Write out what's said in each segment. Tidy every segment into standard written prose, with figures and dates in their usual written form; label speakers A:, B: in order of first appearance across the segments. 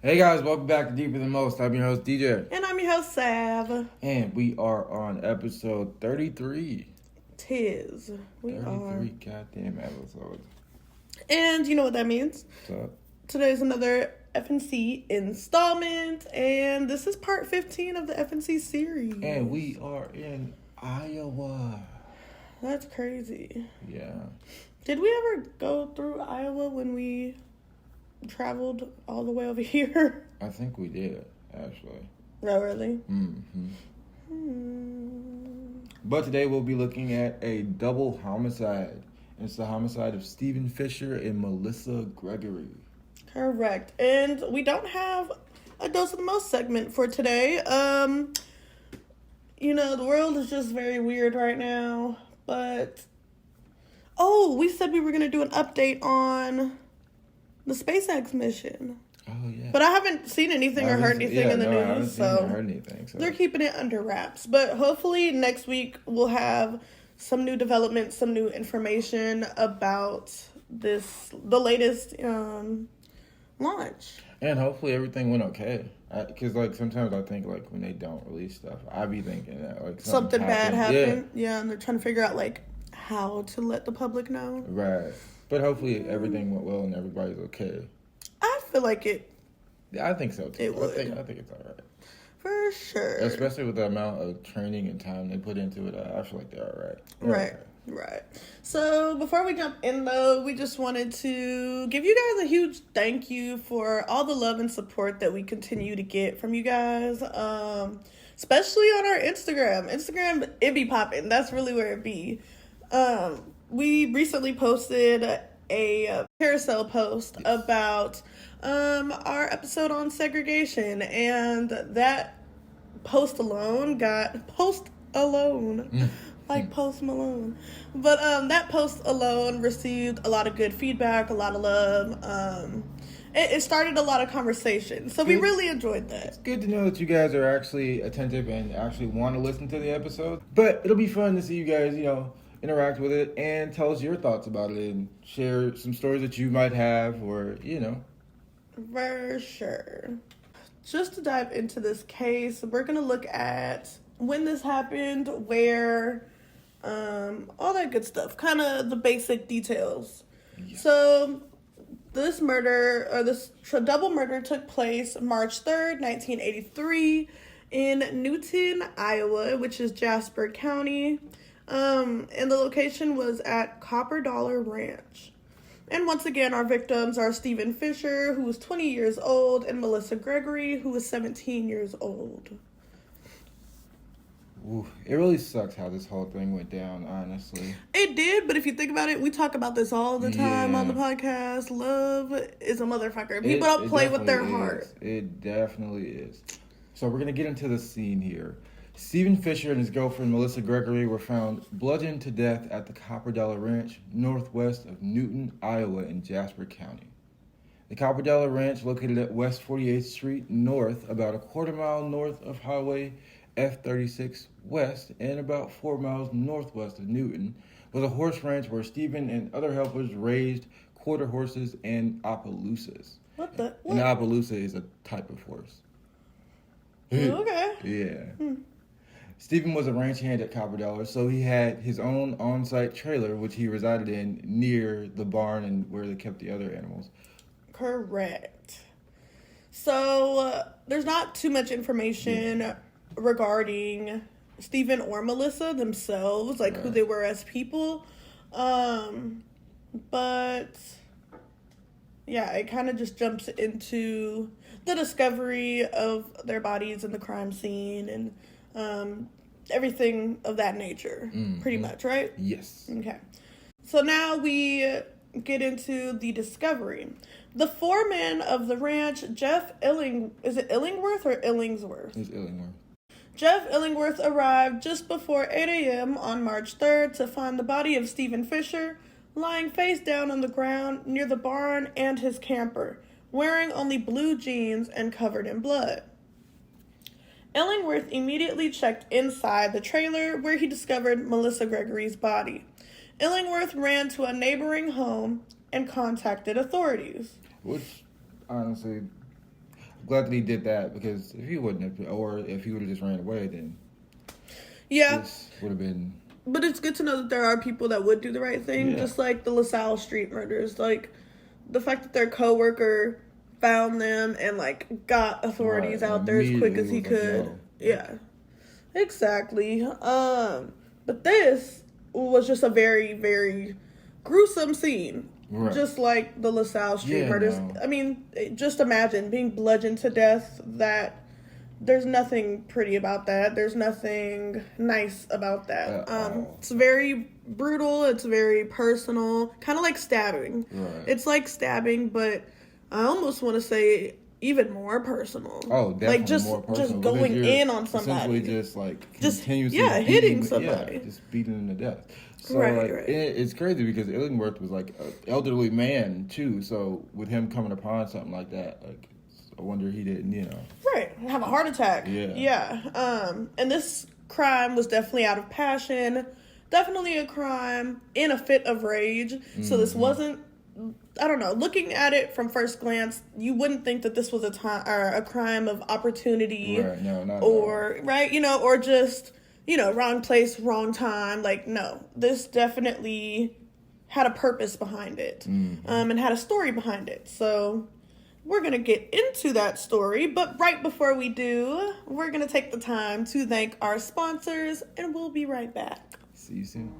A: Hey guys, welcome back to Deeper Than Most. I'm your host DJ.
B: And I'm your host Sav.
A: And we are on episode 33.
B: Tis. We
A: 33
B: are.
A: goddamn episodes.
B: And you know what that means?
A: What's up?
B: Today's another FNC installment. And this is part 15 of the FNC series.
A: And we are in Iowa.
B: That's crazy.
A: Yeah.
B: Did we ever go through Iowa when we traveled all the way over here?
A: I think we did, actually.
B: No, really?
A: But today we'll be looking at a double homicide. It's the homicide of Stephen Fisher and Melisa Gregory.
B: Correct. And we don't have a Dose of the Most segment for today. You know, the world is just very weird right now. But, we said we were going to do an update on the SpaceX mission.
A: Oh, yeah.
B: But I haven't seen anything or heard anything in the news. So
A: heard anything, so
B: they're keeping it under wraps. But hopefully next week we'll have some new developments, some new information about the latest launch.
A: And hopefully everything went okay. Because, sometimes I think, when they don't release stuff, I be thinking that,
B: something bad happened. Yeah, and they're trying to figure out, how to let the public know.
A: Right. But hopefully everything went well and everybody's okay.
B: I feel like it.
A: Yeah, I think so, too.
B: It would.
A: I think it's all right.
B: For sure.
A: Especially with the amount of training and time they put into it, I feel like they're all right.
B: Right. So before we jump in, though, we just wanted to give you guys a huge thank you for all the love and support that we continue to get from you guys, especially on our Instagram. Instagram, it be popping. That's really where it be. We recently posted a carousel post about our episode on segregation, and that post alone like Post Malone. But that post alone received a lot of good feedback, a lot of love. It started a lot of conversation. So we really enjoyed that.
A: It's good to know that you guys are actually attentive and actually want to listen to the episode. But it'll be fun to see you guys, interact with it and tell us your thoughts about it and share some stories that you might have or,
B: For sure. Just to dive into this case, we're going to look at when this happened, where, all that good stuff, kind of the basic details. Yeah. So this double murder took place March 3rd, 1983 in Newton, Iowa, which is Jasper County. And the location was at Copper Dollar Ranch. And once again, our victims are Stephen Fisher, who was 20 years old, and Melisa Gregory, who was 17 years old.
A: Ooh, it really sucks how this whole thing went down, honestly.
B: It did, but if you think about it, we talk about this all the time on the podcast. Love is a motherfucker. People don't play with their heart.
A: It definitely is. So we're going to get into the scene here. Stephen Fisher and his girlfriend Melisa Gregory were found bludgeoned to death at the Copper Dollar Ranch, northwest of Newton, Iowa in Jasper County. The Copper Dollar Ranch, located at West 48th Street North, about a quarter mile north of Highway F36 West and about 4 miles northwest of Newton, was a horse ranch where Stephen and other helpers raised quarter horses and Appaloosas.
B: What?
A: An Appaloosa is a type of horse.
B: Okay.
A: Yeah. Stephen was a ranch hand at Copper Dollar, so he had his own on-site trailer, which he resided in near the barn and where they kept the other animals.
B: Correct. So there's not too much information regarding Stephen or Melisa themselves, who they were as people. But yeah, it kind of just jumps into the discovery of their bodies in the crime scene and everything of that nature, pretty much, right?
A: Yes.
B: Okay. So now we get into the discovery. The foreman of the ranch, Jeff is it Illingworth or Illingsworth?
A: It's Illingworth.
B: Jeff Illingworth arrived just before 8 a.m. on March 3rd to find the body of Stephen Fisher lying face down on the ground near the barn and his camper, wearing only blue jeans and covered in blood. Illingworth immediately checked inside the trailer where he discovered Melisa Gregory's body. Illingworth ran to a neighboring home and contacted authorities.
A: Which, honestly, glad that he did that, because if he wouldn't have, or if he would have just ran away, then
B: Yeah.
A: this would have been.
B: But it's good to know that there are people that would do the right thing,
A: Yeah.
B: just like the LaSalle Street murders. Like, the fact that their coworker found them and, like, got authorities out there as quick as he could.
A: Yo.
B: Yeah. Exactly. But this was just a very, very gruesome scene.
A: Right.
B: Just like the LaSalle Street
A: Yeah,
B: murders.
A: no.
B: I mean, just imagine being bludgeoned to death. There's nothing pretty about that. There's nothing nice about that. It's very brutal. It's very personal. Kind of like stabbing.
A: Right.
B: It's like stabbing, but I almost want to say even more personal.
A: Oh, definitely
B: like just,
A: more personal.
B: just going
A: because you're
B: in on somebody.
A: Essentially just like
B: Just,
A: continuously
B: yeah, hitting somebody.
A: Yeah, just beating them to death. So
B: Right,
A: like
B: right.
A: it's crazy because Illingworth was like an elderly man too. So with him coming upon something like that, like I wonder he didn't,
B: Right, have a heart attack.
A: Yeah.
B: And this crime was definitely out of passion. Definitely a crime in a fit of rage. So this wasn't, I don't know, looking at it from first glance, you wouldn't think that this was a crime of opportunity.
A: Right, no, not at
B: or, right, or just, wrong place, wrong time. Like, no, this definitely had a purpose behind it. And had a story behind it. So we're going to get into that story, but right before we do, we're going to take the time to thank our sponsors, and we'll be right back.
A: See you soon.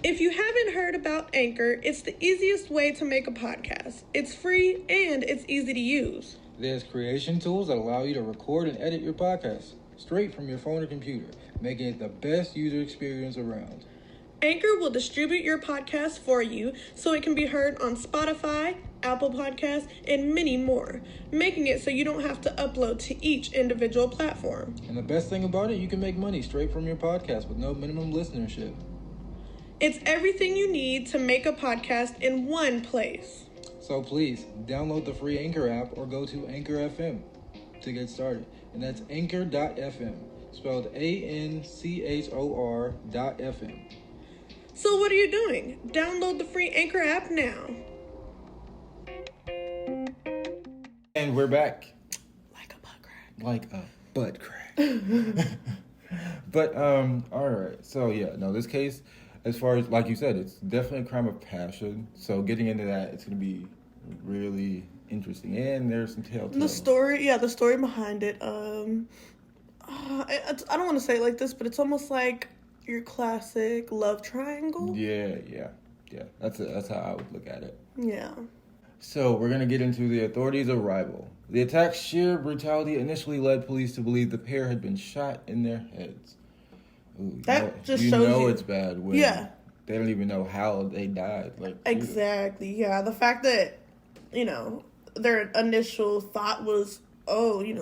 B: If you haven't heard about Anchor, it's the easiest way to make a podcast. It's free and it's easy to use.
C: There's creation tools that allow you to record and edit your podcast straight from your phone or computer, making it the best user experience around.
B: Anchor will distribute your podcast for you so it can be heard on Spotify, Apple Podcasts, and many more, making it so you don't have to upload to each individual platform.
C: And the best thing about it, you can make money straight from your podcast with no minimum listenership.
B: It's everything you need to make a podcast in one place.
C: So please, download the free Anchor app or go to Anchor FM to get started. And that's anchor.fm, spelled ANCHOR.FM.
B: So what are you doing? Download the free Anchor app now.
A: And we're back.
B: Like a butt crack.
A: Like a butt crack. But all right. So yeah, no, this case, as far as like you said, it's definitely a crime of passion. So getting into that, it's gonna be really interesting, and there's some telltale.
B: The story behind it. I don't want to say it like this, but it's almost like your classic love triangle.
A: Yeah. That's how I would look at it.
B: Yeah.
A: So we're gonna get into the authorities' arrival. The attack's sheer brutality initially led police to believe the pair had been shot in their heads. Ooh,
B: That just
A: you
B: shows
A: know
B: you.
A: it's bad when they don't even know how they died. Like
B: Exactly. Yeah. The fact that their initial thought was,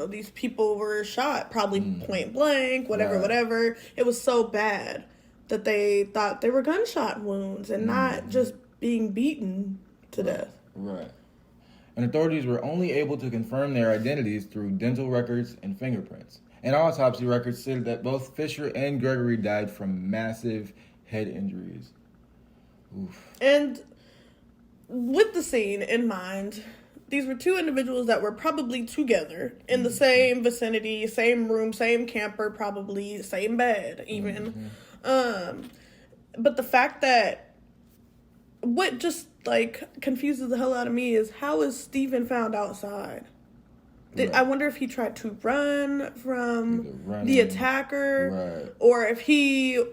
B: these people were shot, probably point blank, whatever. It was so bad that they thought they were gunshot wounds and not just being beaten to death.
A: Right. And authorities were only able to confirm their identities through dental records and fingerprints. And autopsy records stated that both Fisher and Gregory died from massive head injuries. Oof.
B: And with the scene in mind, these were two individuals that were probably together in the same vicinity, same room, same camper, probably same bed even. But the fact that what just confuses the hell out of me is, how is Stephen found outside? I wonder if he tried to run from the attacker, or if he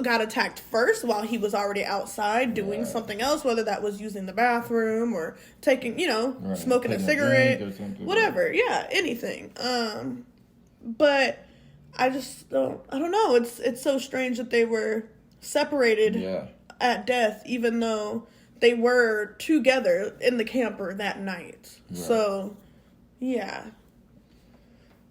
B: got attacked first while he was already outside doing something else, whether that was using the bathroom or taking, smoking a cigarette, whatever. Yeah, anything. But I don't know. It's so strange that they were separated at death, even though they were together in the camper that night. Right. So, yeah.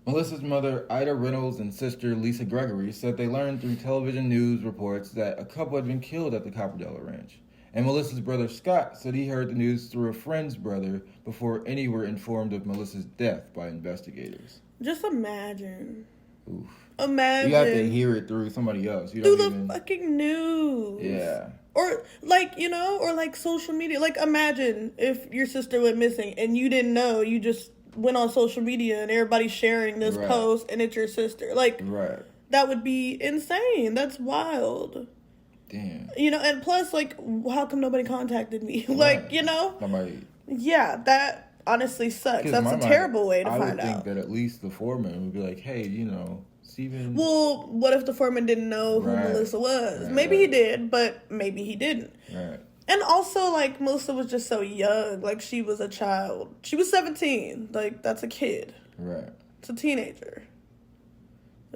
A: Melissa's mother, Ida Reynolds, and sister, Lisa Gregory, said they learned through television news reports that a couple had been killed at the Copperdale Ranch. And Melissa's brother, Scott, said he heard the news through a friend's brother before any were informed of Melissa's death by investigators.
B: Just imagine.
A: Oof.
B: Imagine.
A: You have to hear it through somebody else.
B: Through the fucking news.
A: Yeah.
B: Or, like, you know, or, like, social media. Like, imagine if your sister went missing and you didn't know. You just went on social media and everybody's sharing this
A: Right.
B: post and it's your sister. Like,
A: Right.
B: that would be insane. That's wild.
A: Damn.
B: You know, and plus, like, how come nobody contacted me? Like,
A: Right.
B: you know?
A: Nobody.
B: Yeah, that honestly sucks.
A: 'Cause in
B: That's
A: my
B: a
A: mind,
B: terrible way to
A: I
B: find
A: would think
B: out.
A: that at least the foreman would be like, hey, you know, Steven.
B: Well, what if the foreman didn't know who
A: Right.
B: Melissa was?
A: Right,
B: Maybe he
A: right.
B: did, but maybe he didn't.
A: Right.
B: And also, like, Melissa was just so young. Like, she was a child. She was 17. Like, that's a kid.
A: Right.
B: It's a teenager.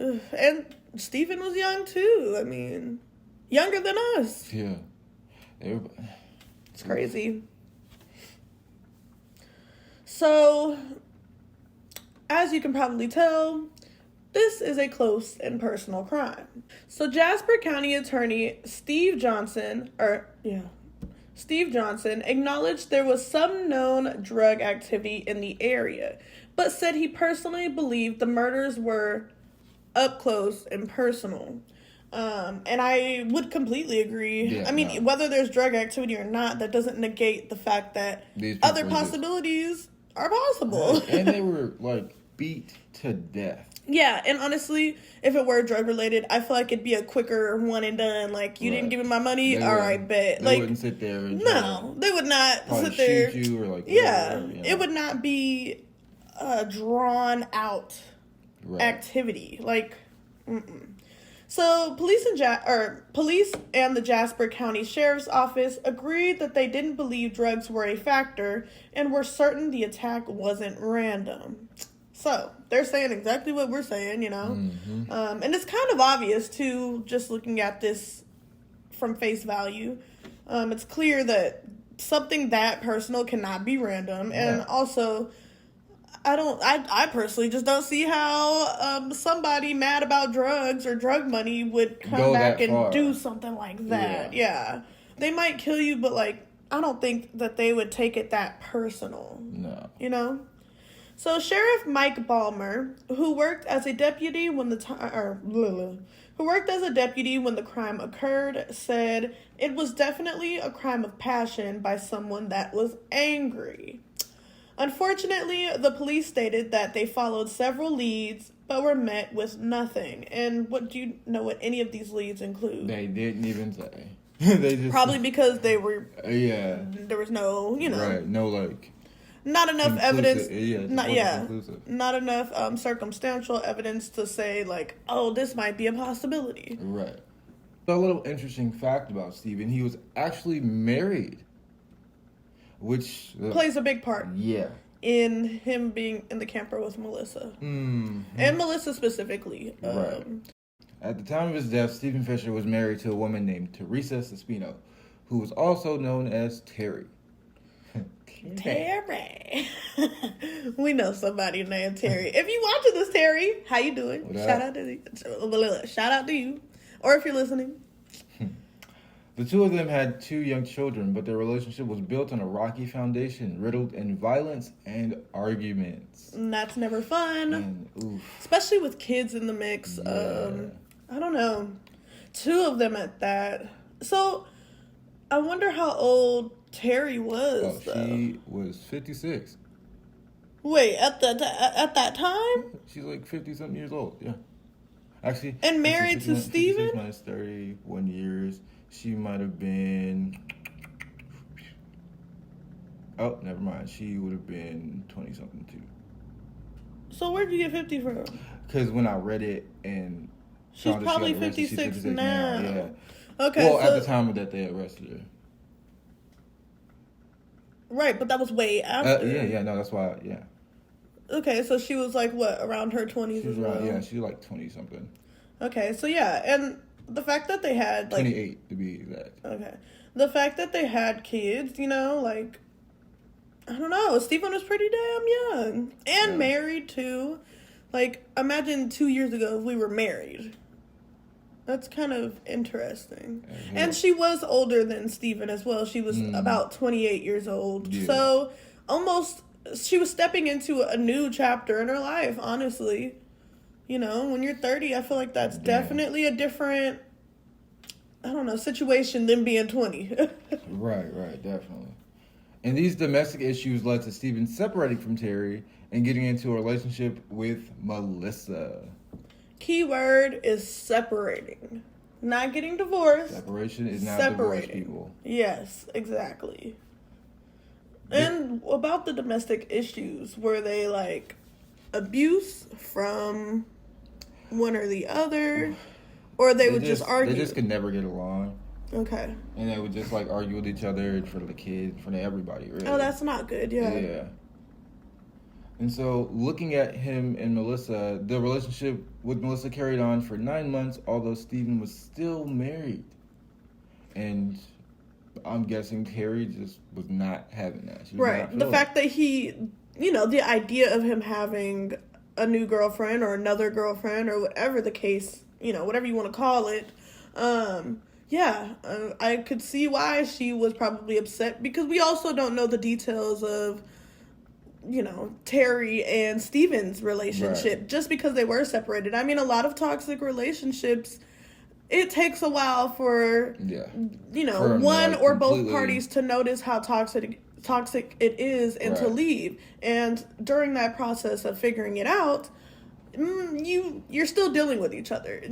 B: Ugh. And Stephen was young, too. I mean, younger than us.
A: Yeah. Everybody.
B: It's crazy. So, as you can probably tell, this is a close and personal crime. So, Jasper County Attorney Steve Johnson acknowledged there was some known drug activity in the area, but said he personally believed the murders were up close and personal. And I would completely agree.
A: Yeah,
B: I mean,
A: no.
B: whether there's drug activity or not, that doesn't negate the fact that
A: These people
B: other
A: were just-
B: possibilities are possible.
A: And they were, like, beat to death.
B: Yeah, and honestly, if it were drug related, I feel like it'd be a quicker one and done. Like, you didn't
A: Right.
B: give me my money,
A: They
B: all
A: wouldn't-
B: right, bet.
A: They
B: Like,
A: wouldn't sit there and
B: no, they would not
A: probably
B: sit there.
A: shoot you or, like,
B: Yeah,
A: whatever, you know?
B: it would not be a drawn out
A: Right.
B: activity. Like, mm-mm. So police and the Jasper County Sheriff's Office agreed that they didn't believe drugs were a factor and were certain the attack wasn't random. So they're saying exactly what we're saying, you know.
A: Mm-hmm.
B: And it's kind of obvious too, just looking at this from face value. It's clear that something that personal cannot be random, and
A: Yeah.
B: also. I personally just don't see how somebody mad about drugs or drug money would come
A: Go
B: back
A: that
B: and
A: far.
B: do something like that. Yeah. They might kill you, but, like, I don't think that they would take it that personal.
A: No.
B: You know? So Sheriff Mike Ballmer, who worked as a deputy when the crime occurred, said it was definitely a crime of passion by someone that was angry. Unfortunately, the police stated that they followed several leads, but were met with nothing. And what do you know what any of these leads include?
A: They didn't even say. They just
B: Probably because they were
A: yeah.
B: there was no, you know,
A: Right. No, like
B: not enough evidence.
A: Conclusive.
B: Not enough circumstantial evidence to say, like, oh, this might be a possibility.
A: Right. So a little interesting fact about Steven, he was actually married. Which
B: Plays a big part
A: yeah.
B: in him being in the camper with Melissa.
A: Mm-hmm.
B: And Melissa specifically.
A: Right. At the time of his death, Steven Fisher was married to a woman named Theresa Supino, who was also known as Terry.
B: Terry. We know somebody named Terry. If you watching this, Terry, how you doing?
A: What up?
B: Shout out to you. Or if you're listening.
A: The two of them had 2 young children, but their relationship was built on a rocky foundation, riddled in violence and arguments.
B: And that's never fun.
A: And, oof.
B: Especially with kids in the mix.
A: Yeah.
B: I don't know. 2 of them at that. So, I wonder how old Terry was, though.
A: She was 56.
B: Wait, at that time?
A: She's like 50-something years old, yeah. Actually.
B: And married to
A: 56
B: Steven?
A: minus 31 years. She might have been... Oh, never mind. She would have been 20-something, too.
B: So where'd you get 50 from?
A: Because when I read it and...
B: She's
A: found that she
B: probably
A: got arrested, she's
B: 56 now.
A: Yeah.
B: Okay,
A: Well,
B: so,
A: at the time that they arrested her.
B: right, but that was way after.
A: No, that's why, yeah.
B: Okay, so she was like, what, around her 20s
A: She was
B: as well?
A: around, yeah, she was like 20-something.
B: Okay, so yeah, and the fact that they had, like...
A: 28, to be exact.
B: Okay. The fact that they had kids, you know, like... I don't know, Stephen was pretty damn young. And married, too. Like, imagine 2 years ago if we were married. That's kind of interesting.
A: Mm-hmm.
B: And she was older than Stephen as well. She was about 28 years old.
A: Yeah.
B: So, almost... She was stepping into a new chapter in her life, honestly. You know, when you're 30, I feel like that's definitely a different I don't know, situation than being 20.
A: Right, definitely. And these domestic issues led to Stephen separating from Terri and getting into a relationship with Melisa.
B: Keyword is separating. Not getting divorced.
A: Separation is not divorce, people.
B: Yes, exactly. And about the domestic issues, were they like abuse from one or the other? Or they would just argue?
A: They just could never get along.
B: Okay.
A: And they would just like argue with each other in front of the kids, in front of everybody, really.
B: Oh, that's not good,
A: Yeah. And so, looking at him and Melisa, the relationship with Melisa carried on for 9 months, although Stephen was still married. And I'm guessing Terri just was not having that. She was
B: right. The fact that he, the idea of him having a new girlfriend or another girlfriend or whatever the case, whatever you want to call it, I could see why she was probably upset, because we also don't know the details of Terri and Stephen's relationship, just because they were separated. I mean, a lot of toxic relationships, it takes a while for one or both parties to notice how toxic it is and to leave. And during that process of figuring it out, you're still dealing with each other.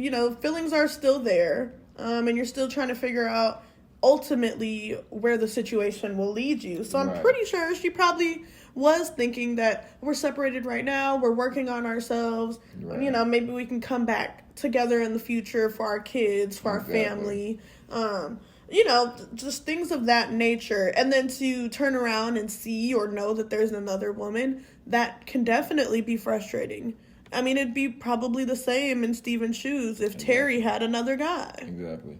B: Feelings are still there, and you're still trying to figure out ultimately where the situation will lead you. So I'm pretty sure she probably was thinking that we're separated right now, we're working on ourselves, maybe we can come back together in the future for our kids, for our family, just things of that nature. And then to turn around and see or know that there's another woman, that can definitely be frustrating. I mean, it'd be probably the same in Stephen's shoes if Terri had another guy.
A: Exactly.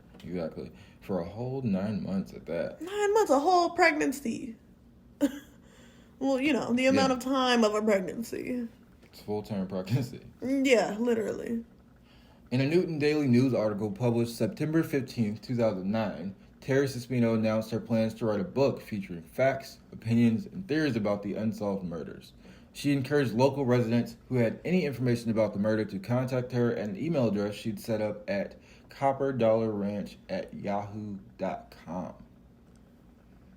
A: For a whole 9 months at that.
B: 9 months, a whole pregnancy. Well, the amount of time of a pregnancy.
A: It's full-term pregnancy.
B: Yeah, literally.
A: In a Newton Daily News article published September 15th, 2009, Theresa Supino announced her plans to write a book featuring facts, opinions, and theories about the unsolved murders. She encouraged local residents who had any information about the murder to contact her at an email address she'd set up at copperdollarranch@yahoo.com.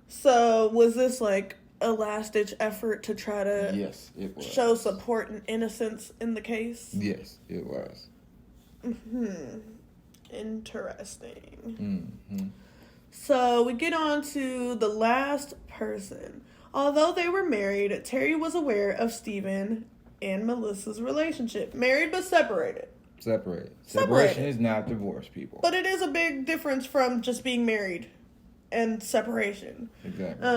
B: So, was this like a last-ditch effort to try to show support and innocence in the case?
A: Yes, it was.
B: Interesting. So, we get on to the last person. Although they were married, Terri was aware of Stephen and Melissa's relationship. Married but separated.
A: Separation is not divorce, people.
B: But it is a big difference from just being married and separation.
A: Exactly.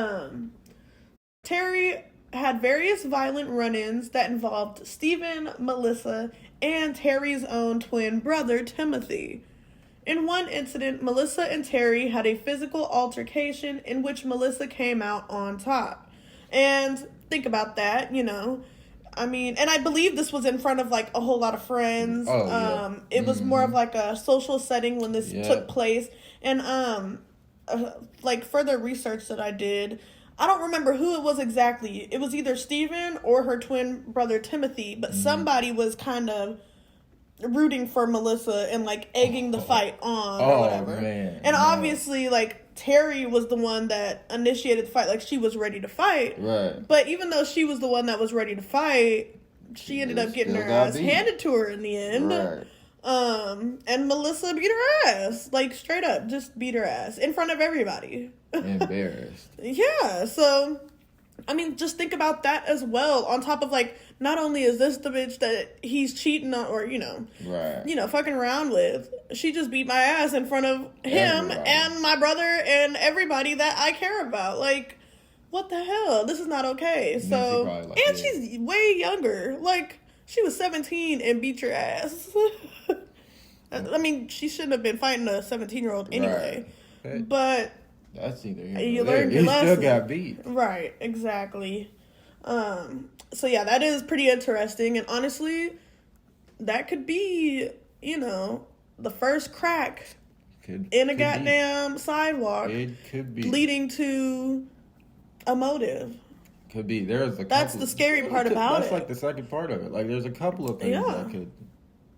B: Terri had various violent run-ins that involved Stephen, Melisa, and Terry's own twin brother, Timothy. In one incident, Melisa and Terri had a physical altercation in which Melisa came out on top. And think about that, I mean, and I believe this was in front of like a whole lot of friends. It was more of like a social setting when this took place. And like further research that I did, I don't remember who it was exactly. It was either Stephen or her twin brother Timothy, but somebody was kind of rooting for Melisa and like egging the fight on or whatever.
A: Man,
B: and obviously like Terri was the one that initiated the fight, like she was ready to fight.
A: Right.
B: But even though she was the one that was ready to fight, she ended up getting her ass handed to her in the end.
A: Right.
B: And Melisa beat her ass. Like straight up, just beat her ass in front of everybody.
A: Embarrassed.
B: Yeah, so I mean, just think about that as well. On top of like, not only is this the bitch that he's cheating on or, fucking around with, she just beat my ass in front of him and my brother and everybody that I care about. Like, what the hell? This is not okay. So, and she's way younger. Like, she was 17 and beat your ass. I mean, she shouldn't have been fighting a 17-year-old anyway.
A: Right.
B: But
A: that's either
B: you learned your lesson.
A: He still got beat.
B: Right, exactly. So yeah, that is pretty interesting. And honestly, that could be, the first crack in a goddamn sidewalk.
A: It could be.
B: Leading to a motive.
A: Could be.
B: That's the scary part about it.
A: That's like the second part of it. Like, there's a couple of things that could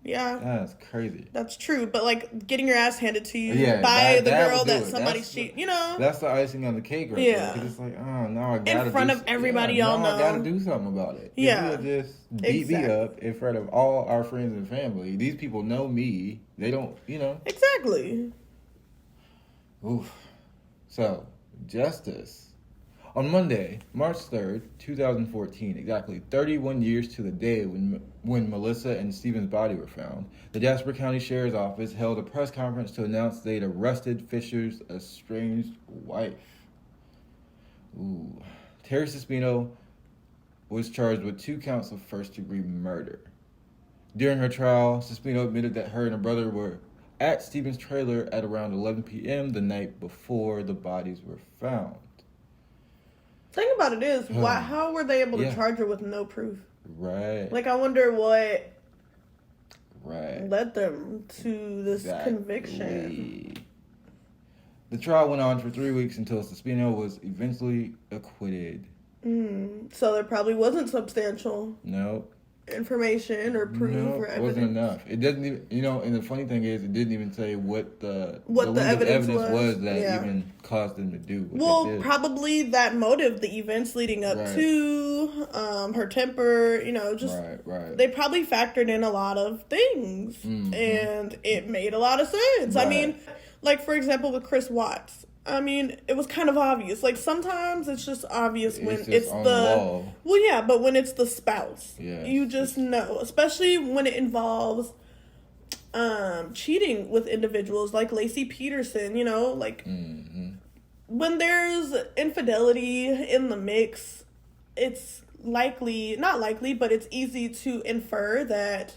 B: Yeah.
A: That's crazy.
B: That's true. But, like, getting your ass handed to you
A: Yeah,
B: by the
A: that
B: girl
A: would do
B: that
A: it.
B: somebody's cheating, you know?
A: That's the icing on the cake right
B: Yeah.
A: there. Because it's like, oh, now I gotta
B: In front of everybody y'all know.
A: I gotta do something about it.
B: Yeah.
A: If you just beat me up in front of all our friends and family, these people know me. They don't, you know.
B: Exactly.
A: Oof. So, justice. On Monday, March 3rd, 2014, exactly 31 years to the day when Melisa and Stephen's body were found, the Jasper County Sheriff's Office held a press conference to announce they'd arrested Fisher's estranged wife. Ooh. Theresa Supino was charged with 2 counts of first-degree murder. During her trial, Supino admitted that her and her brother were at Stephen's trailer at around 11 p.m. the night before the bodies were found.
B: Thing about it is, how were they able to charge her with no proof?
A: Right.
B: Like, I wonder what led them to this conviction.
A: The trial went on for 3 weeks until Supino was eventually acquitted.
B: So there probably wasn't substantial information or proof or evidence.
A: It wasn't enough. It doesn't even, you know, and the funny thing is, it didn't even say what the evidence was that even caused them to do what they did.
B: Probably that motive, the events leading up to her temper, you know, just they probably factored in a lot of things, and it made a lot of sense. I mean, like, for example, with Chris Watts. I mean, it was kind of obvious. Like, sometimes it's just obvious when it's the... Well, yeah, but when it's the spouse. You just know. Especially when it involves cheating with individuals like Lacey Peterson, you know? Like, when there's infidelity in the mix, it's not likely, but it's easy to infer that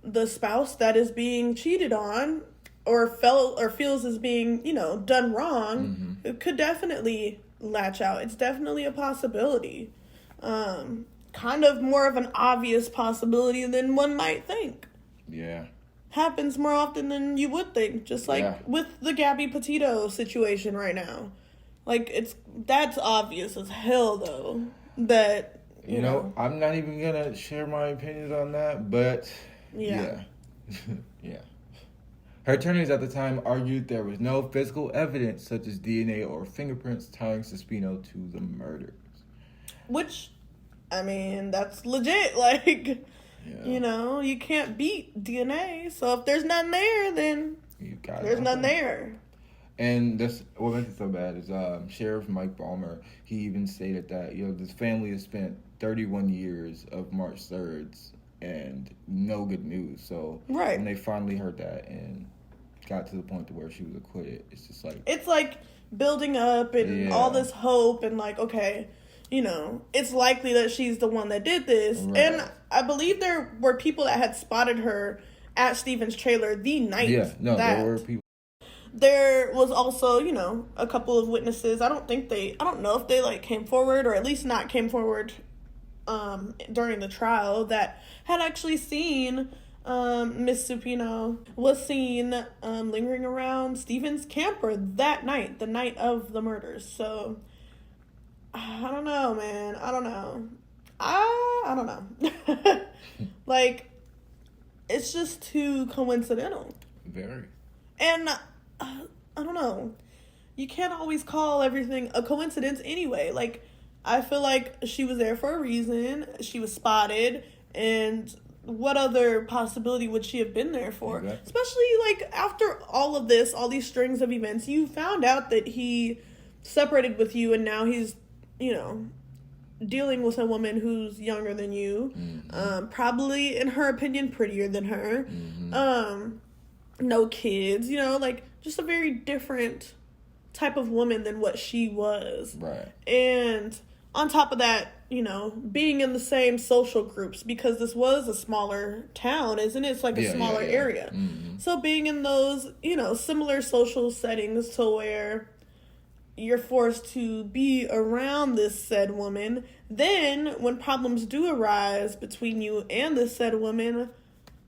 B: the spouse that is being cheated on or feels is being, you know, done wrong, it could definitely latch out. It's definitely a possibility. Kind of more of an obvious possibility than one might think.
A: Yeah.
B: Happens more often than you would think. Just like with the Gabby Petito situation right now. Like, that's obvious as hell, though. That,
A: you know, I'm not even going to share my opinions on that, but yeah. Her attorneys at the time argued there was no physical evidence such as DNA or fingerprints tying Supino to the murders. Which,
B: I mean, that's legit. Like, you know, you can't beat DNA. So if there's nothing there, then there's nothing there.
A: And that's what makes it so bad is Sheriff Mike Ballmer, he even stated that, you know, this family has spent 31 years of March 3rds and no good news. So when they finally heard that and got to the point to where she was acquitted, it's just like...
B: It's like building up and all this hope and like, okay, you know, it's likely that she's the one that did this. And I believe there were people that had spotted her at Stephen's trailer the night
A: there were people.
B: There was also, you know, a couple of witnesses. I don't know if they like came forward or at least not came forward during the trial that had actually seen Miss Supino was seen lingering around Stephen's camper that night, the night of the murders. So I don't know, man. I don't know. I don't know. Like, it's just too coincidental.
A: Very.
B: And I don't know. You can't always call everything a coincidence anyway. Like, I feel like she was there for a reason. She was spotted, and what other possibility would she have been there for? Exactly. Especially, like, after all of this, all these strings of events, you found out that he separated with you, and now he's, you know, dealing with a woman who's younger than you. Probably, in her opinion, prettier than her. No kids, you know, like, just a very different type of woman than what she was. Right. And on top of that, you know, being in the same social groups, because this was a smaller town, isn't it? It's like a smaller area. So being in those, you know, similar social settings to where you're forced to be around this said woman, then when problems do arise between you and this said woman,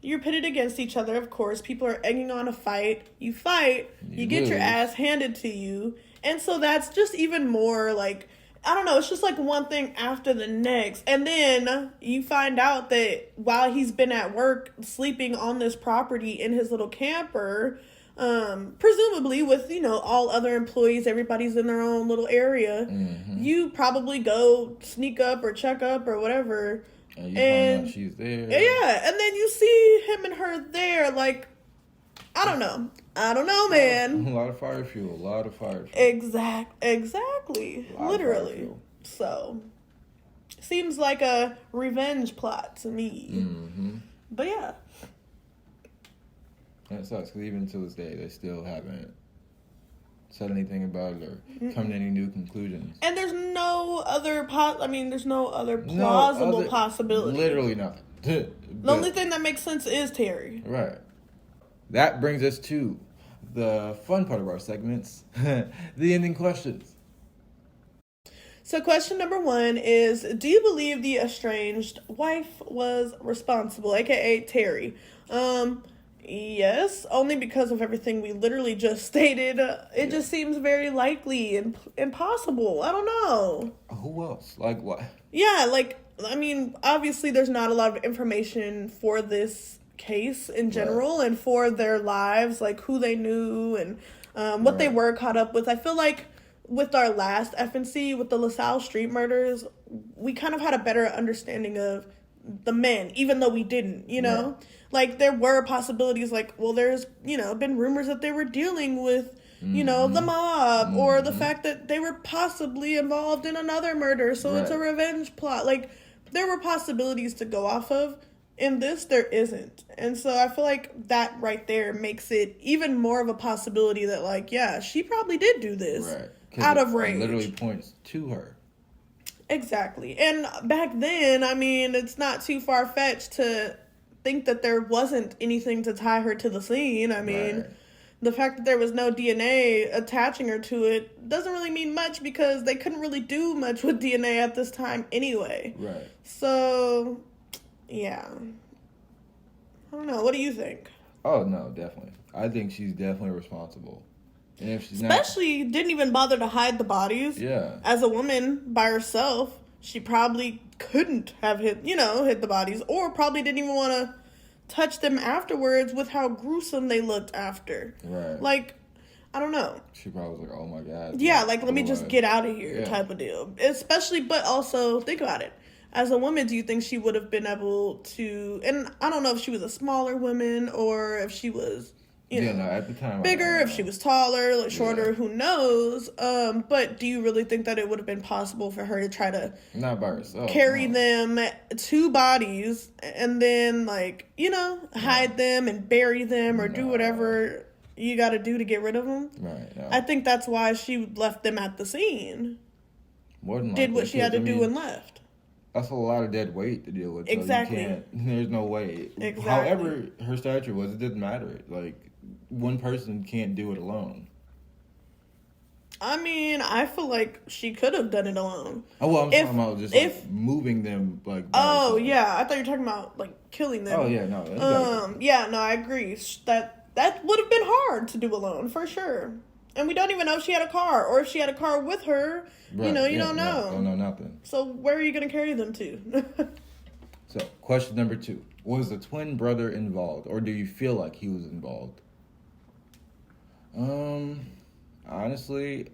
B: you're pitted against each other, of course. People are egging on a fight. You fight. You get your ass handed to you. And so that's just even more, like, I don't know, it's just like one thing after the next. And then you find out that while he's been at work sleeping on this property in his little camper, presumably with, all other employees, everybody's in their own little area, you probably go sneak up or check up or whatever.
A: And you find out she's there.
B: Yeah, and then you see him and her there, like, I don't know, man.
A: A lot of fire fuel.
B: Exactly. Literally. So, seems like a revenge plot to me.
A: Mm-hmm.
B: But yeah.
A: That sucks, because even to this day, they still haven't said anything about it or come to any new conclusions.
B: And there's no other plausible possibility.
A: Literally nothing.
B: The only thing that makes sense is Terry.
A: Right. That brings us to the fun part of our segments, the ending questions.
B: So question number 1 is, do you believe the estranged wife was responsible, aka Terry? Yes, only because of everything we literally just stated. It just seems very likely and impossible. I don't know.
A: Who else? Like what?
B: Yeah, obviously there's not a lot of information for this case in general and for their lives, like who they knew and what they were caught up with. I feel like with our last FNC, with the LaSalle Street murders, we kind of had a better understanding of the men, even though we didn't, Right. Like, there were possibilities, like, well, there's, been rumors that they were dealing with, the mob, or the fact that they were possibly involved in another murder, so it's a revenge plot. Like, there were possibilities to go off of. In this, there isn't. And so I feel like that right there makes it even more of a possibility that, like, yeah, she probably did do this out of rage.
A: It literally points to her.
B: Exactly. And back then, it's not too far-fetched to think that there wasn't anything to tie her to the scene. The fact that there was no DNA attaching her to it doesn't really mean much because they couldn't really do much with DNA at this time anyway.
A: Right.
B: So, yeah. I don't know. What do you think?
A: Oh, no, definitely. I think she's definitely responsible. And if she's
B: Especially didn't even bother to hide the bodies.
A: Yeah.
B: As a woman by herself, she probably couldn't have hit the bodies, or probably didn't even want to touch them afterwards with how gruesome they looked after.
A: Right.
B: Like, I don't know.
A: She probably was like, oh my God.
B: Yeah, like, let me just get out of here type of deal. Especially, but also, think about it. As a woman, do you think she would have been able to, and I don't know if she was a smaller woman or if she was,
A: at the time,
B: bigger, if she was taller, like shorter, who knows? But do you really think that it would have been possible for her to try to
A: not by herself
B: carry them 2 bodies and then hide them and bury them or do whatever you got to do to get rid of them?
A: Right. No.
B: I think that's why she left them at the scene.
A: More than
B: did what she had to do and left.
A: That's a lot of dead weight to deal with.
B: Exactly.
A: So there's no way.
B: Exactly.
A: However her stature was, it didn't matter. Like, one person can't do it alone.
B: I feel like she could have done it alone.
A: Oh, well, I'm talking about just moving them, like...
B: Oh, yeah. I thought you were talking about, like, killing them.
A: Oh, yeah, no.
B: I agree. That would have been hard to do alone, for sure. And we don't even know if she had a car, or if she had a car with her.
A: Right.
B: You don't know.
A: Don't know nothing.
B: So where are you going to carry them to?
A: So, question number 2. Was the twin brother involved, or do you feel like he was involved? Honestly,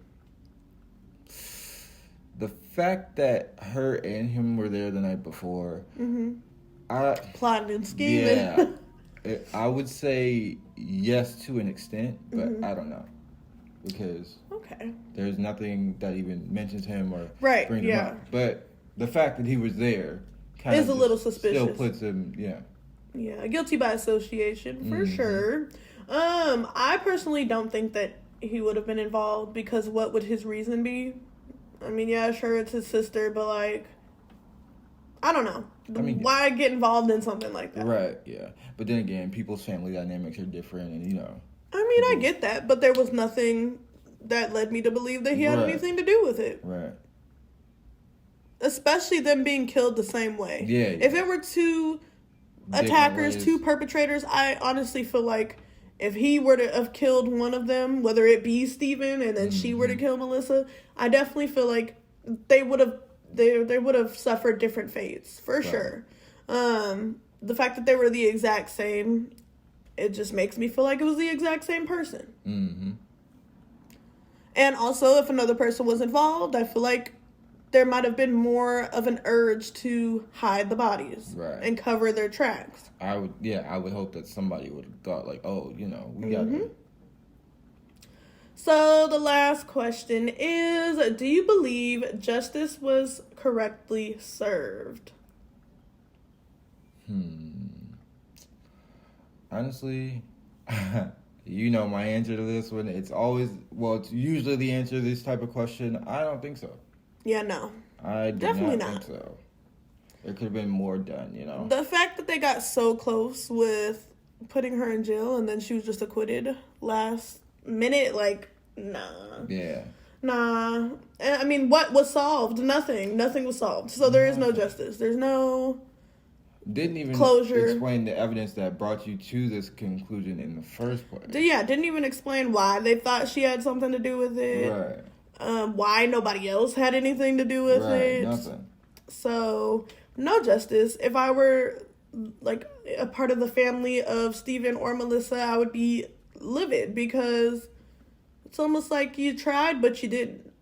A: the fact that her and him were there the night before,
B: plotting and scheming.
A: Yeah, I would say yes to an extent, but I don't know, because there's nothing that even mentions him or brings him up. But the fact that he was there kind
B: is a little suspicious.
A: Still puts him,
B: Yeah, guilty by association for sure. I personally don't think that he would have been involved, because what would his reason be? Yeah, sure, it's his sister, but like, I don't know. Why get involved in something like that?
A: Right, yeah. But then again, people's family dynamics are different, and
B: I get that, but there was nothing that led me to believe that he had anything to do with it.
A: Right.
B: Especially them being killed the same way.
A: Yeah.
B: If it were 2 attackers, 2 perpetrators, I honestly feel like if he were to have killed one of them, whether it be Steven and then she were to kill Melissa, I definitely feel like they would have suffered different fates for
A: Right.
B: sure. The fact that they were the exact same, it just makes me feel like it was the exact same person.
A: Mm-hmm.
B: And also, if another person was involved, I feel like there might have been more of an urge to hide the bodies
A: Right.
B: and cover their tracks.
A: I would hope that somebody would have thought like, oh, we got to.
B: So the last question is, do you believe justice was correctly served?
A: Honestly, my answer to this one. It's usually the answer to this type of question. I don't think so.
B: Yeah, no.
A: I do
B: Definitely
A: not
B: not.
A: think so. There could have been more done,
B: The fact that they got so close with putting her in jail and then she was just acquitted last minute, like, nah.
A: Yeah.
B: Nah. I mean, what was solved? Nothing. Nothing was solved. So there is no justice. There's no
A: Didn't even
B: closure.
A: explain the evidence that brought you to this conclusion in the first place.
B: Yeah, didn't even explain why they thought she had something to do with it.
A: Right.
B: Why nobody else had anything to do with it.
A: Nothing.
B: So, no justice. If I were, like, a part of the family of Stephen or Melisa, I would be livid because it's almost like you tried, but you didn't.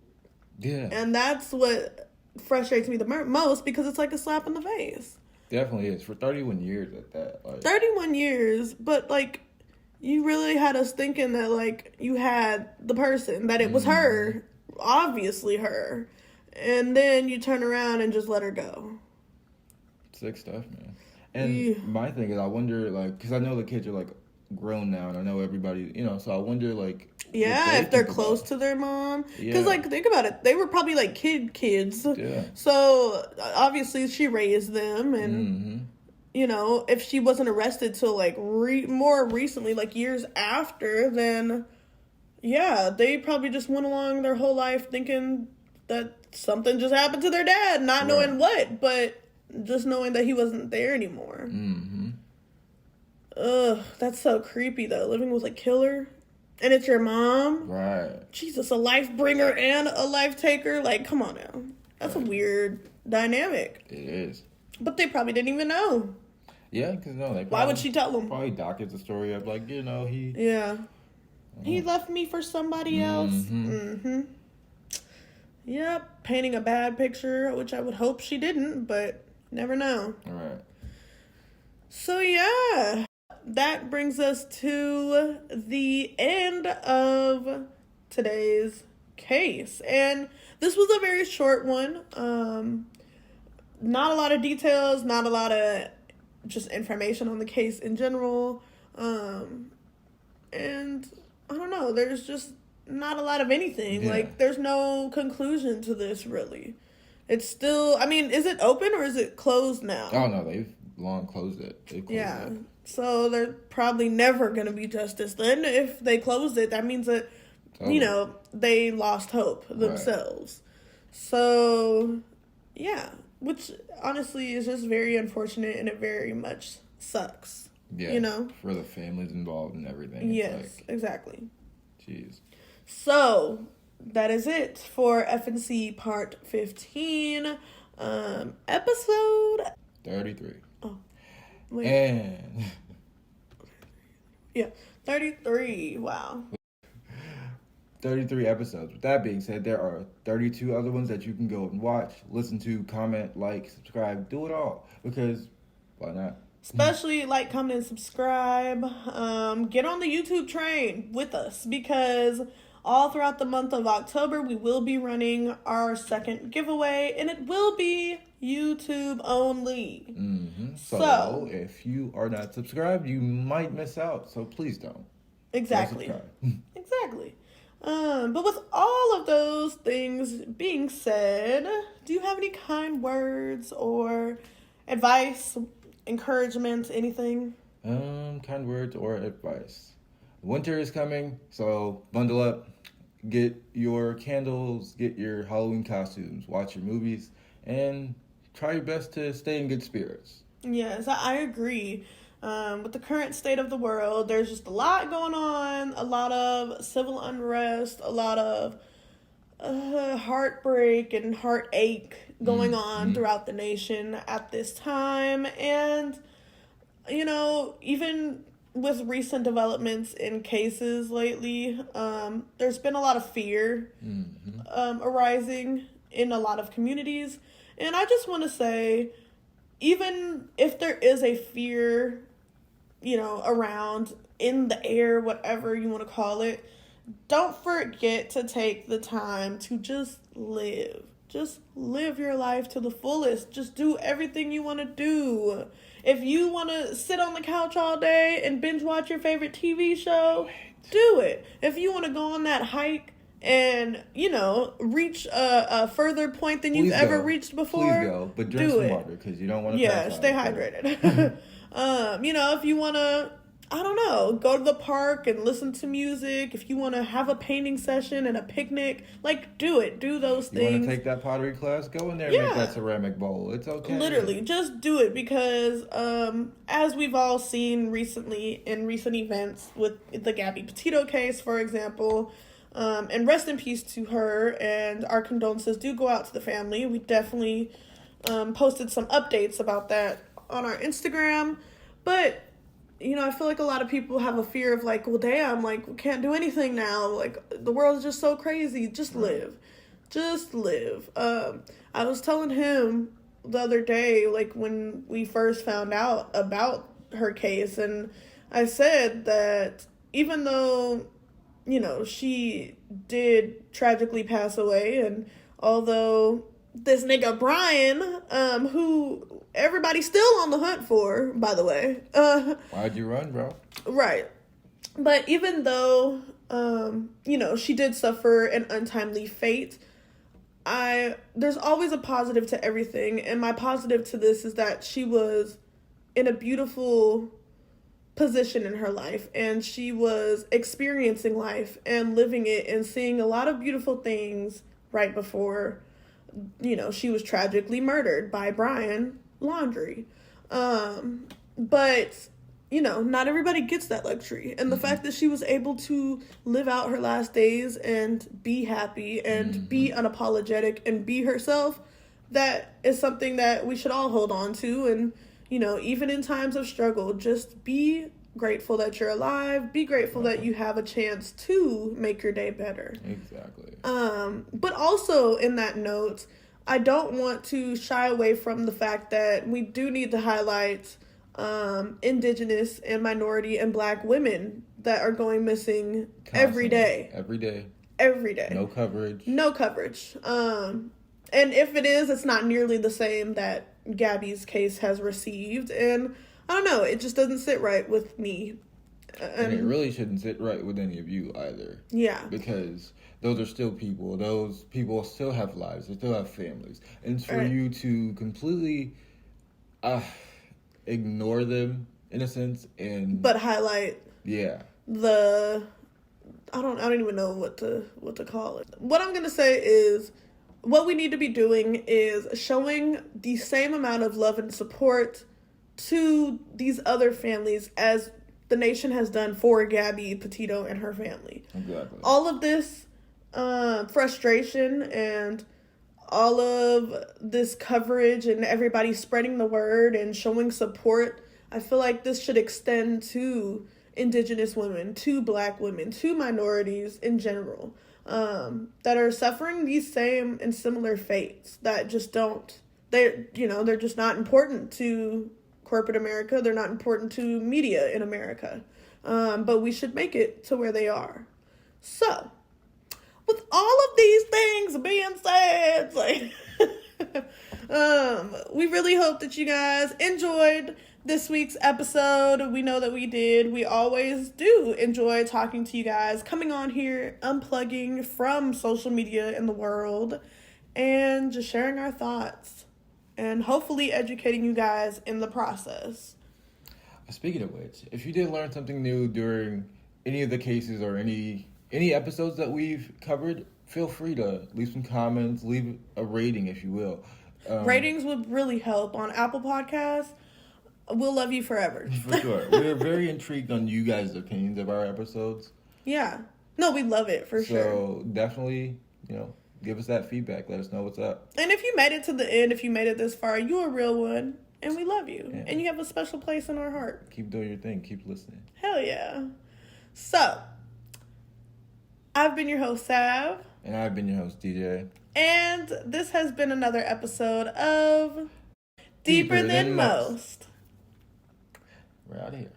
A: Yeah.
B: And that's what frustrates me the most because it's like a slap in the face.
A: Definitely is. For 31 years at that.
B: 31 years, but, like, you really had us thinking that, like, you had the person, that it was her, obviously her, and then you turn around and just let her go.
A: Sick stuff, man. And my thing is, I wonder, because I know the kids are, grown now, and I know everybody, so I wonder,
B: yeah, if they're close to their mom. Because, think about it. They were probably, kids.
A: Yeah.
B: So, obviously, she raised them. And, if she wasn't arrested till, more recently, years after, then, yeah, they probably just went along their whole life thinking that something just happened to their dad. Not knowing what, but just knowing that he wasn't there anymore.
A: Mm-hmm.
B: Ugh, that's so creepy, though. Living with a killer. And it's your mom?
A: Right.
B: Jesus, a life bringer and a life taker? Come on now. That's a weird dynamic.
A: It is.
B: But they probably didn't even know.
A: Yeah, because
B: why would she tell them?
A: Probably dockets the story up, he...
B: Yeah. He left me for somebody else. Yep. Painting a bad picture, which I would hope she didn't, but never know.
A: All right.
B: So, yeah. That brings us to the end of today's case. And this was a very short one. Not a lot of details, not a lot of just information on the case in general. And I don't know, there's just not a lot of anything.
A: Yeah.
B: There's no conclusion to this, really. It's still, is it open or is it closed now?
A: Oh, no, they've long closed it. They've closed it.
B: So there's probably never going to be justice. Then if they closed it, that means that, they lost hope themselves. Right. So, yeah. Which, honestly, is just very unfortunate and it very much sucks.
A: Yeah. For the families involved and everything.
B: Yes, exactly.
A: Jeez.
B: So, that is it for FNC Part 15, Episode
A: 33.
B: Oh, wait.
A: And...
B: yeah, 33. Wow.
A: 33 episodes. With that being said, there are 32 other ones that you can go and watch, listen to, comment, subscribe, do it all. Because, why not?
B: Especially like, comment, and subscribe. Get on the YouTube train with us because all throughout the month of October, we will be running our second giveaway, and it will be YouTube only.
A: Mm-hmm. So, if you are not subscribed, you might miss out. So please don't.
B: Exactly. Exactly. But with all of those things being said, do you have any kind words or advice, encouragement, anything?
A: Kind words or advice. Winter is coming, so bundle up. Get your candles, get your Halloween costumes, watch your movies, and try your best to stay in good spirits.
B: Yes, I agree. With the current state of the world, there's just a lot going on, a lot of civil unrest, a lot of heartbreak and heartache going on throughout the nation at this time. And, you know, even with recent developments in cases lately, there's been a lot of fear arising in a lot of communities. And I just want to say, even if there is a fear, you know, around, in the air, whatever you want to call it, don't forget to take the time to just live. Just live your life to the fullest. Just do everything you want to do. If you want to sit on the couch all day and binge watch your favorite TV show, do it. If you want to go on that hike and, you know, reach a further point than you've ever reached before,
A: please go. But drink some water, because you don't want to pass out.
B: Stay hydrated. You know, if you want to, I don't know, go to the park and listen to music. If you want to have a painting session and a picnic, like, do it. Do those things.
A: You want to take that pottery class? Go in there and make that ceramic bowl. It's okay.
B: Literally, just do it, because as we've all seen recently in recent events with the Gabby Petito case, for example, and rest in peace to her, and our condolences do go out to the family. We definitely posted some updates about that on our Instagram, but you know, I feel like a lot of people have a fear of, like, well, damn, like, we can't do anything now. Like, the world is just so crazy. Just live. Just live. I was telling him the other day, like, when we first found out about her case, and I said that even though, you know, she did tragically pass away, and although this nigga Brian, who everybody's still on the hunt for, by the way.
A: Why'd you run, bro?
B: Right. But even though, you know, she did suffer an untimely fate, there's always a positive to everything. And my positive to this is that she was in a beautiful position in her life, and she was experiencing life and living it and seeing a lot of beautiful things right before, you know, she was tragically murdered by Brian Laundrie. But, you know, not everybody gets that luxury. And the fact that she was able to live out her last days and be happy and be unapologetic and be herself, that is something that we should all hold on to. And, you know, even in times of struggle, just be grateful that you're alive. Be grateful that you have a chance to make your day better.
A: Exactly.
B: But also in that note, I don't want to shy away from the fact that we do need to highlight Indigenous and minority and Black women that are going missing every day.
A: Every day.
B: Every day.
A: No coverage.
B: No coverage. And if it is, it's not nearly the same that Gabby's case has received. And I don't know, it just doesn't sit right with me.
A: And it really shouldn't sit right with any of you either.
B: Yeah.
A: Because those are still people. Those people still have lives. They still have families. And for you to completely ignore them, in a sense, and...
B: But highlight...
A: Yeah.
B: I don't even know what to call it. What I'm going to say is, what we need to be doing is showing the same amount of love and support to these other families as the nation has done for Gabby Petito and her family.
A: Exactly.
B: All of this frustration and all of this coverage and everybody spreading the word and showing support, I feel like this should extend to Indigenous women, to Black women, to minorities in general, that are suffering these same and similar fates that just they're just not important to corporate America. They're not important to media in America. But we should make it to where they are. So, with all of these things being said, we really hope that you guys enjoyed this week's episode. We know that we did. We always do enjoy talking to you guys, coming on here, unplugging from social media in the world, and just sharing our thoughts, and hopefully educating you guys in the process.
A: Speaking of which, if you did learn something new during any of the cases or any episodes that we've covered, feel free to leave some comments, leave a rating, if you will.
B: Ratings would really help on Apple Podcasts. We'll love you forever.
A: For sure. We're very intrigued on you guys' opinions of our episodes.
B: Yeah. No, we love it, for sure.
A: So definitely, Give us that feedback. Let us know what's up.
B: And if you made it to the end, if you made it this far, you're a real one. And we love you.
A: Yeah.
B: And you have a special place in our heart.
A: Keep doing your thing. Keep listening.
B: Hell yeah. So, I've been your host, Sav.
A: And I've been your host, DJ.
B: And this has been another episode of Deeper Than Most.
A: We're out of here.